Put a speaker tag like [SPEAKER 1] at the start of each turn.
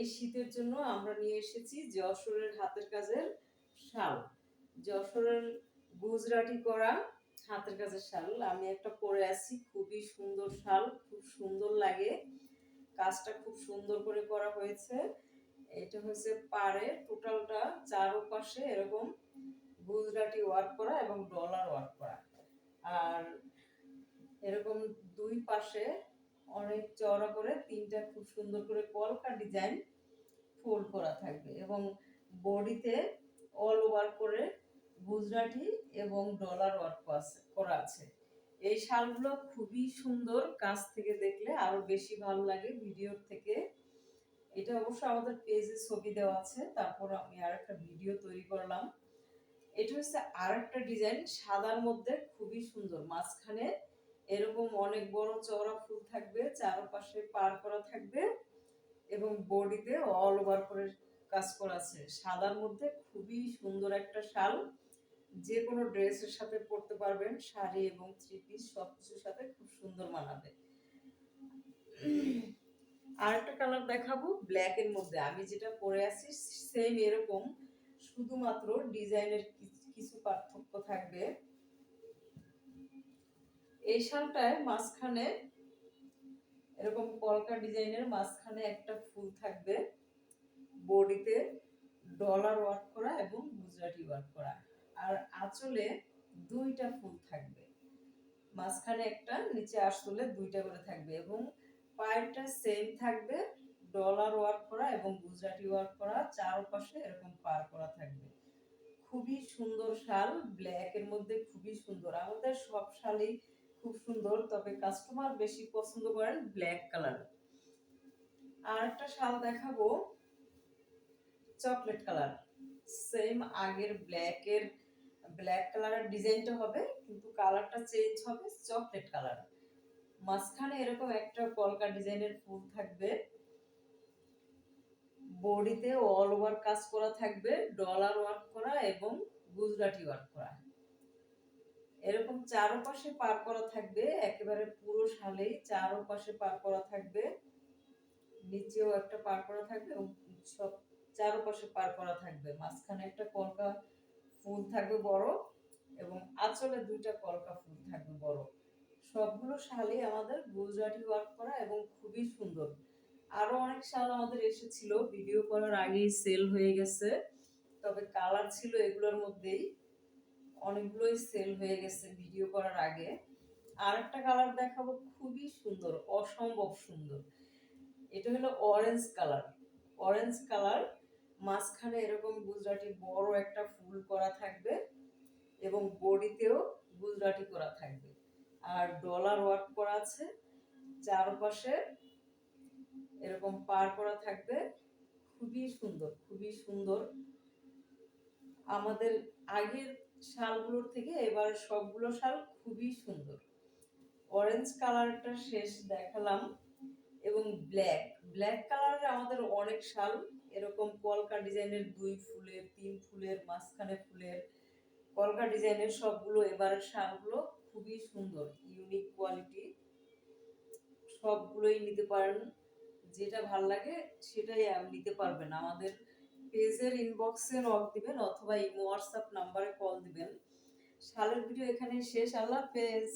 [SPEAKER 1] এই শীতের জন্য আমরা নিয়ে এসেছি যশোরের হাতের কাজের শাল। যশোরের গুজরাটি করা হাতের কাজের শাল আমি একটা পরে আছি, খুবই সুন্দর শাল, খুব সুন্দর লাগে, কাজটা খুব সুন্দর করে করা হয়েছে। এটা হচ্ছে পাড়ে টোটালটা চারপাশে এরকম গুজরাটি ওয়ার্ক করা এবং ডলার ওয়ার্ক করা, আর এরকম দুই পাশে অনেক চওড়া করে তিনটা খুব সুন্দর করে কলকা ডিজাইন ফোল্ড করা থাকবে এবং বডিতে অল ওভার করে গুজরাটি এবং ডলার ওয়ার্ক করা আছে। এই শালগুলো খুবই সুন্দর, কাছ থেকে দেখলে আরো বেশি ভালো লাগে ভিডিওর থেকে। এটা অবশ্য আমাদের পেজে ছবি দেওয়া আছে, তারপর আমি আর একটা ভিডিও তৈরি করলাম। এটা হচ্ছে আর একটা ডিজাইন, সাদার মধ্যে খুবই সুন্দর, মাঝখানে এরকম অনেক বড় চওড়া ফুল থাকবে, চারপাশে পার করা থাকবে এবং বডিতে অল ওভার করে কাজ করা আছে। সাদার মধ্যে খুবই সুন্দর একটা শাল, যে কোনো ড্রেসের সাথে পরতে পারবেন, শাড়ি এবং থ্রি পিস সবকিছুর সাথে খুব সুন্দর মানাবে। আর একটা কালার দেখাবো ব্ল্যাক এর মধ্যে, আমি যেটা পরে আছি সেম এরকম, শুধুমাত্র ডিজাইনের কিছু পার্থক্য থাকবে। এই শালটায় মাঝখানে এরকম কলকা ডিজাইনের মাঝখানে একটা ফুল থাকবে, বডিতে ডলার ওয়ার্ক করা এবং গুজরাটি ওয়ার্ক করা, আর আঁচলে দুইটা ফুল থাকবে, মাঝখানে একটা, নিচে আসলে দুইটা করে থাকবে এবং পায়েরটা সেম থাকবে, ডলার ওয়ার্ক করা এবং গুজরাটি ওয়ার্ক করা, চারপাশে এরকম পার করা থাকবে। খুবই সুন্দর শাল, ব্ল্যাক এর মধ্যে খুবই সুন্দর। আমাদের সব শালই খুব সুন্দর, তবে কাস্টমার বেশি পছন্দ করেন ব্ল্যাক কালার। আর একটা শাল দেখাবো চকলেট কালার, সেম আগের ব্ল্যাক কালারের ডিজাইনটা হবে, কিন্তু কালারটা চেঞ্জ হবে, চকলেট কালার। মাঝখানে এরকম একটা কলকা ডিজাইনের ফুল থাকবে, বডিতে অল ওভার কাজ করা থাকবে, ডলার ওয়ার্ক করা এবং গুজরাটি ওয়ার্ক করা, এরকম চারপাশে পার করা থাকবে, একেবারে পুরো শালে চারপাশে পার করা থাকবে, নিচেও একটা পার করা থাকবে এবং সব চারপাশে পার করা থাকবে। মাঝখানে একটা কলকা ফুল থাকবে বড় এবং আঁচলে দুইটা কলকা ফুল থাকবে বড়। সবগুলো শালই আমাদের গুজরাটি ওয়ার্ক করা এবং খুবই সুন্দর। আরো অনেক শাল আমাদের এসেছিল, ভিডিও করার আগেই সেল হয়ে গেছে, তবে কালার ছিল এগুলোর মধ্যেই, অনেকগুলোই সেল হয়ে গেছে ভিডিও করার আগে। আর একটা কালার দেখাবো, খুবই সুন্দর, অসম্ভব সুন্দর। এটা হলো অরেঞ্জ কালার। অরেঞ্জ কালার, মাঝখানে এরকম গুজরাটি বড় একটা ফুল করা থাকবে এবং বডিতেও গুজরাটি করা থাকবে, আর ডলার ওয়ার্ক করা আছে, চারপাশে এরকম পার করা থাকবে। খুবই সুন্দর, খুবই সুন্দর। আমাদের আগের শালগুলোর থেকে এবার সবগুলো শাল খুবই সুন্দর। অরেঞ্জ কালারটা শেষ দেখালাম এবং ব্ল্যাক কালারের আমাদের অনেক শাল, এরকম কলকা ডিজাইনের দুই ফুলের, তিন ফুলের, মাঝখানে ফুলের কলকা ডিজাইনের সবগুলো এবারের শালগুলো খুবই সুন্দর, ইউনিক কোয়ালিটি, সবগুলোই নিতে পারেন, যেটা ভাল লাগে সেটাই নিতে পারবেন। আমাদের পেজের ইনবক্সে নক দিবেন অথবা ইমো হোয়াটসঅ্যাপ নাম্বারে কল দিবেন। শালের ভিডিও এখানে শেষ, আল্লাহ হাফেজ।